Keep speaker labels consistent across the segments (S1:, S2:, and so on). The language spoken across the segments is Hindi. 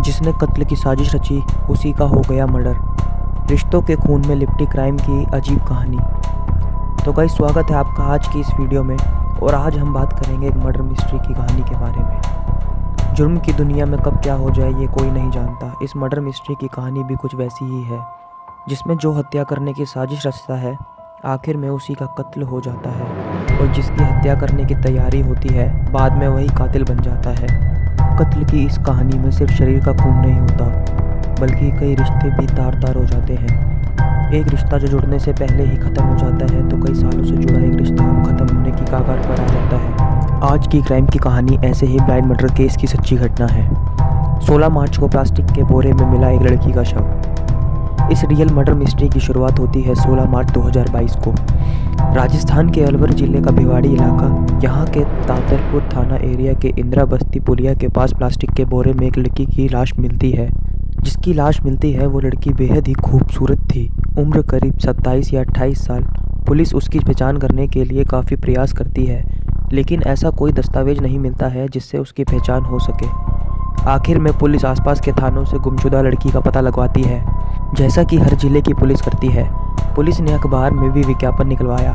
S1: जिसने कत्ल की साजिश रची उसी का हो गया मर्डर। रिश्तों के खून में लिपटी क्राइम की अजीब कहानी। तो गाइस, स्वागत है आपका आज की इस वीडियो में। और आज हम बात करेंगे एक मर्डर मिस्ट्री की कहानी के बारे में। जुर्म की दुनिया में कब क्या हो जाए ये कोई नहीं जानता। इस मर्डर मिस्ट्री की कहानी भी कुछ वैसी ही है, जिसमें जो हत्या करने की साजिश रचता है आखिर में उसी का कत्ल हो जाता है, और जिसकी हत्या करने की तैयारी होती है बाद में वही कातिल बन जाता है। कत्ल की इस कहानी में सिर्फ शरीर का खून नहीं होता, बल्कि कई रिश्ते भी तार तार हो जाते हैं। एक रिश्ता जो जुड़ने से पहले ही ख़त्म हो जाता है, तो कई सालों से जुड़ा एक रिश्ता अब ख़त्म होने की कगार पर आ जाता है। आज की क्राइम की कहानी ऐसे ही ब्लाइंड मर्डर केस की सच्ची घटना है। 16 मार्च को प्लास्टिक के बोरे में मिला एक लड़की का शव। इस रियल मर्डर मिस्ट्री की शुरुआत होती है 16 मार्च 2022 को। राजस्थान के अलवर जिले का भिवाड़ी इलाका, यहाँ के तातरपुर थाना एरिया के इंदिरा बस्ती पुलिया के पास प्लास्टिक के बोरे में एक लड़की की लाश मिलती है। जिसकी लाश मिलती है वो लड़की बेहद ही खूबसूरत थी। उम्र करीब 27 या 28 साल। पुलिस उसकी पहचान करने के लिए काफ़ी प्रयास करती है, लेकिन ऐसा कोई दस्तावेज नहीं मिलता है जिससे उसकी पहचान हो सके। आखिर में पुलिस आसपास के थानों से गुमशुदा लड़की का पता लगवाती है, जैसा कि हर जिले की पुलिस करती है। पुलिस ने अखबार में भी विज्ञापन निकलवाया,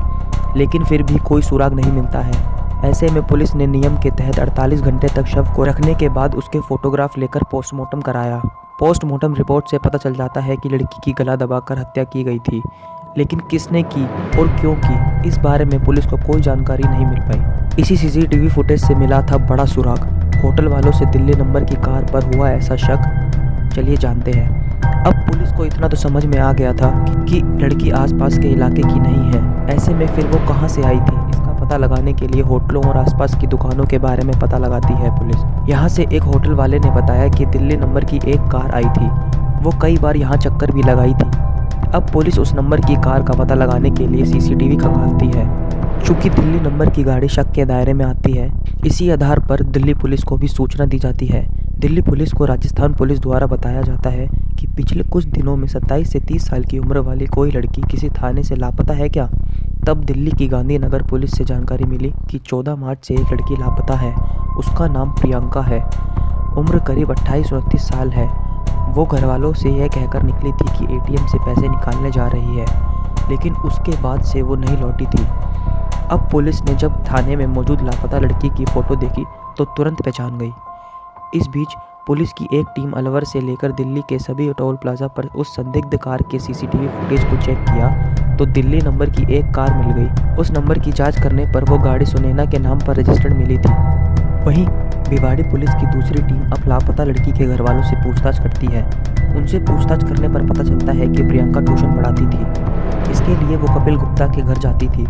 S1: लेकिन फिर भी कोई सुराग नहीं मिलता है। ऐसे में पुलिस ने नियम के तहत 48 घंटे तक शव को रखने के बाद उसके फोटोग्राफ लेकर पोस्टमार्टम कराया। पोस्टमार्टम रिपोर्ट से पता चल जाता है कि लड़की की गला दबाकर हत्या की गई थी, लेकिन किसने की और क्यों की, इस बारे में पुलिस को कोई जानकारी नहीं मिल पाई। इसी सीसीटीवी फुटेज से मिला था बड़ा सुराग। होटल वालों से दिल्ली नंबर की कार पर हुआ ऐसा शक। चलिए जानते हैं। अब पुलिस को इतना तो समझ में आ गया था कि लड़की आसपास के इलाके की नहीं है। ऐसे में फिर वो कहाँ से आई थी, इसका पता लगाने के लिए होटलों और आसपास की दुकानों के बारे में पता लगाती है पुलिस। यहाँ से एक होटल वाले ने बताया कि दिल्ली नंबर की एक कार आई थी, वो कई बार यहाँ चक्कर भी लगाई थी। अब पुलिस उस नंबर की कार का पता लगाने के लिए सीसीटीवी खंगालती है। चूँकि दिल्ली नंबर की गाड़ी शक के दायरे में आती है, इसी आधार पर दिल्ली पुलिस को भी सूचना दी जाती है। दिल्ली पुलिस को राजस्थान पुलिस द्वारा बताया जाता है कि पिछले कुछ दिनों में 27 से 30 साल की उम्र वाली कोई लड़की किसी थाने से लापता है क्या। तब दिल्ली की गांधीनगर पुलिस से जानकारी मिली कि 14 मार्च से एक लड़की लापता है। उसका नाम प्रियंका है। उम्र करीब 28-29 साल है। वो घर वालों से यह कहकर निकली थी कि एटीएम से पैसे निकालने जा रही है, लेकिन उसके बाद से वो नहीं लौटी थी। अब पुलिस ने जब थाने में मौजूद लापता लड़की की फ़ोटो देखी तो तुरंत पहचान गई। इस बीच पुलिस की एक टीम अलवर से लेकर दिल्ली के सभी टोल प्लाजा पर उस संदिग्ध कार के सीसीटीवी फुटेज को चेक किया तो दिल्ली नंबर की एक कार मिल गई। उस नंबर की जांच करने पर वो गाड़ी सुनैना के नाम पर रजिस्टर्ड मिली थी। वहीं भिवाड़ी पुलिस की दूसरी टीम अब लापता लड़की के घर वालों से पूछताछ करती है। उनसे पूछताछ करने पर पता चलता है कि प्रियंका ट्यूशन पढ़ाती थी। इसके लिए वो कपिल गुप्ता के घर जाती थी।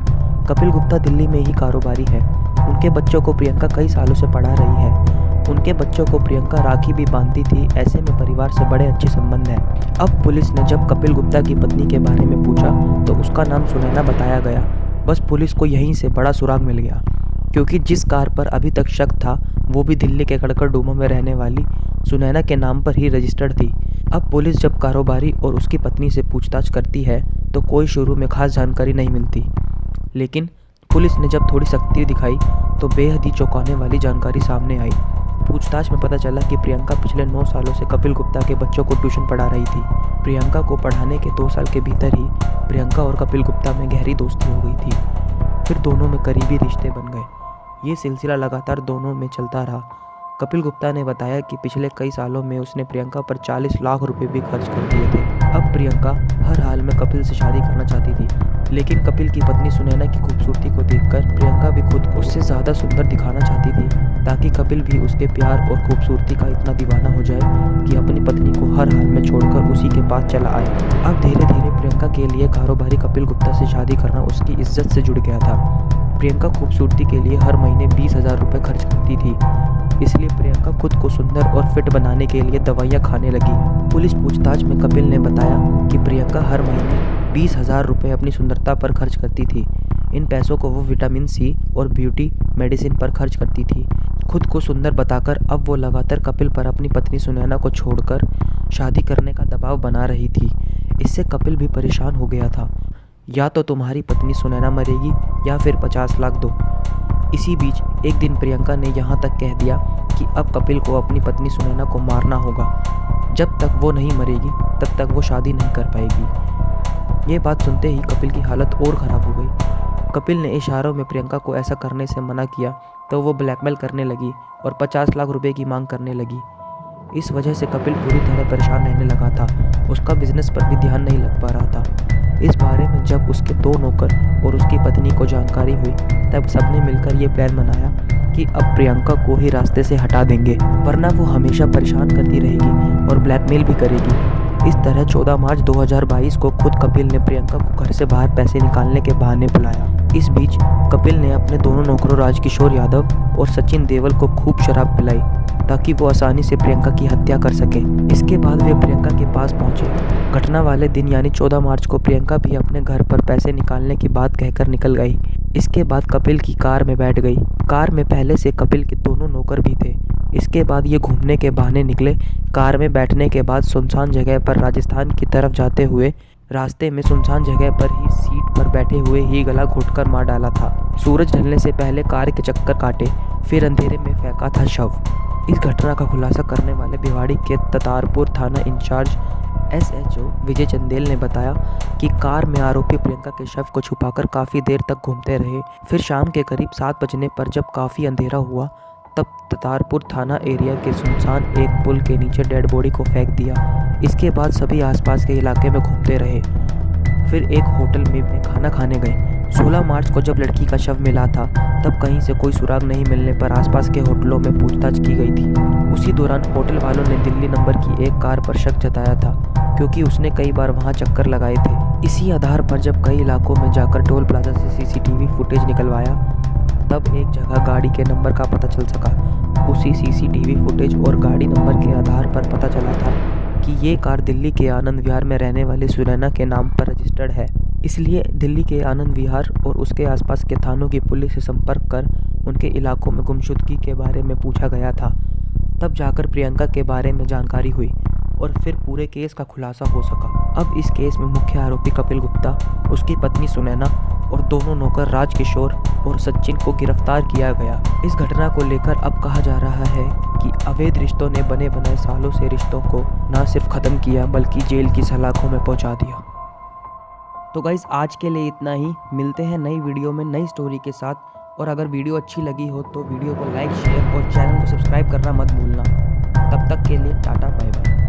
S1: कपिल गुप्ता दिल्ली में ही कारोबारी है। उनके बच्चों को प्रियंका कई सालों से पढ़ा रही है। उनके बच्चों को प्रियंका राखी भी बांधती थी। ऐसे में परिवार से बड़े अच्छे संबंध हैं। अब पुलिस ने जब कपिल गुप्ता की पत्नी के बारे में पूछा तो उसका नाम सुनैना बताया गया। बस पुलिस को यहीं से बड़ा सुराग मिल गया, क्योंकि जिस कार पर अभी तक शक था वो भी दिल्ली के कड़कड़डूमा में रहने वाली सुनैना के नाम पर ही रजिस्टर्ड थी। अब पुलिस जब कारोबारी और उसकी पत्नी से पूछताछ करती है तो कोई शुरू में खास जानकारी नहीं मिलती, लेकिन पुलिस ने जब थोड़ी सख्ती दिखाई तो बेहद ही चौंकाने वाली जानकारी सामने आई। पूछताछ में पता चला कि प्रियंका पिछले 9 सालों से कपिल गुप्ता के बच्चों को ट्यूशन पढ़ा रही थी। प्रियंका को पढ़ाने के 2 साल के भीतर ही प्रियंका और कपिल गुप्ता में गहरी दोस्ती हो गई थी। फिर दोनों में करीबी रिश्ते बन गए। ये सिलसिला लगातार दोनों में चलता रहा। कपिल गुप्ता ने बताया कि पिछले कई सालों में उसने प्रियंका पर 40 लाख रुपए भी खर्च कर दिए थे। अब प्रियंका हर हाल में कपिल से शादी करना चाहती थी, लेकिन कपिल की पत्नी सुनैना की खूबसूरती को देखकर प्रियंका भी खुद को उससे ज़्यादा सुंदर दिखाना चाहती थी, ताकि कपिल भी उसके प्यार और खूबसूरती का इतना दीवाना हो जाए कि अपनी पत्नी को हर हाल में छोड़कर उसी के पास चला आए। अब धीरे धीरे प्रियंका के लिए कारोबारी कपिल गुप्ता से शादी करना उसकी इज्जत से जुड़ गया था। प्रियंका खूबसूरती के लिए हर महीने 20,000 रुपये खर्च करती थी, इसलिए प्रियंका खुद को सुंदर और फिट बनाने के लिए दवाइयाँ खाने लगी। पुलिस पूछताछ में कपिल ने बताया कि प्रियंका हर महीने 20,000 रुपये अपनी सुंदरता पर खर्च करती थी। इन पैसों को वो विटामिन सी और ब्यूटी मेडिसिन पर खर्च करती थी। खुद को सुंदर बताकर अब वो लगातार कपिल पर अपनी पत्नी सुनैना को छोड़कर शादी करने का दबाव बना रही थी। इससे कपिल भी परेशान हो गया था। या तो तुम्हारी पत्नी सुनैना मरेगी या फिर 50 लाख दो। इसी बीच एक दिन प्रियंका ने यहाँ तक कह दिया कि अब कपिल को अपनी पत्नी सुनैना को मारना होगा। जब तक वो नहीं मरेगी तब तक वो शादी नहीं कर पाएगी। ये बात सुनते ही कपिल की हालत और ख़राब हो गई। कपिल ने इशारों में प्रियंका को ऐसा करने से मना किया तो वो ब्लैकमेल करने लगी और 50 लाख रुपए की मांग करने लगी। इस वजह से कपिल पूरी तरह परेशान रहने लगा था। उसका बिजनेस पर भी ध्यान नहीं लग पा रहा था। इस बारे में जब उसके 2 नौकर और उसकी पत्नी को जानकारी हुई तब सबने मिलकर ये प्लान बनाया कि अब प्रियंका को ही रास्ते से हटा देंगे, वरना वो हमेशा परेशान करती रहेगी और ब्लैकमेल भी करेगी। इस तरह 14 मार्च 2022 को खुद कपिल ने प्रियंका को घर से बाहर पैसे निकालने के बहाने बुलाया। इस बीच कपिल ने अपने दोनों नौकरों राजकिशोर यादव और सचिन देवल को खूब शराब पिलाई ताकि वो आसानी से प्रियंका की हत्या कर सके। इसके बाद वे प्रियंका के पास पहुंचे। घटना वाले दिन यानी 14 मार्च को प्रियंका भी अपने घर पर पैसे निकालने की बात कहकर निकल गई। इसके बाद कपिल की कार में बैठ गई। कार में पहले से कपिल के दोनों नौकर भी थे। इसके बाद ये घूमने के बहाने निकले। कार में बैठने के बाद सुनसान जगह पर राजस्थान की तरफ जाते हुए रास्ते में सुनसान जगह पर ही सीट पर बैठे हुए ही गला घोंटकर मार डाला था। सूरज ढलने से पहले कार के चक्कर काटे, फिर अंधेरे में फेंका था शव। इस घटना का खुलासा करने वाले भिवाड़ी के ततारपुर थाना इंचार्ज SHO विजय चंदेल ने बताया कि कार में आरोपी प्रियंका के शव को छुपाकर काफ़ी देर तक घूमते रहे। फिर शाम के करीब 7 बजने पर जब काफ़ी अंधेरा हुआ तब ततारपुर थाना एरिया के सुनसान एक पुल के नीचे डेड बॉडी को फेंक दिया। इसके बाद सभी आसपास के इलाके में घूमते रहे। फिर एक होटल में खाना खाने गए। 16 मार्च को जब लड़की का शव मिला था तब कहीं से कोई सुराग नहीं मिलने पर आसपास के होटलों में पूछताछ की गई थी। उसी दौरान होटल वालों ने दिल्ली नंबर की एक कार पर शक जताया था क्योंकि उसने कई बार वहां चक्कर लगाए थे। इसी आधार पर जब कई इलाकों में जाकर टोल प्लाजा से CCTV फुटेज निकलवाया तब एक जगह गाड़ी के नंबर का पता चल सका। उसी CCTV फुटेज और गाड़ी नंबर के आधार पर पता चला था कि ये कार दिल्ली के आनंद विहार में रहने वाली सुनैना के नाम पर रजिस्टर्ड है। इसलिए दिल्ली के आनंद विहार और उसके आसपास के थानों की पुलिस से संपर्क कर उनके इलाकों में गुमशुदगी के बारे में पूछा गया था। तब जाकर प्रियंका के बारे में जानकारी हुई और फिर पूरे केस का खुलासा हो सका। अब इस केस में मुख्य आरोपी कपिल गुप्ता, उसकी पत्नी सुनैना और दोनों नौकर राजकिशोर और सचिन को गिरफ्तार किया गया। इस घटना को लेकर अब कहा जा रहा है कि अवैध रिश्तों ने बने बनाए सालों से रिश्तों को न सिर्फ ख़त्म किया बल्कि जेल की सलाखों में पहुंचा दिया। तो गाइस आज के लिए इतना ही। मिलते हैं नई वीडियो में नई स्टोरी के साथ। और अगर वीडियो अच्छी लगी हो तो वीडियो को लाइक, शेयर और चैनल को सब्सक्राइब करना मत भूलना। तब तक के लिए टाटा बाय बाय।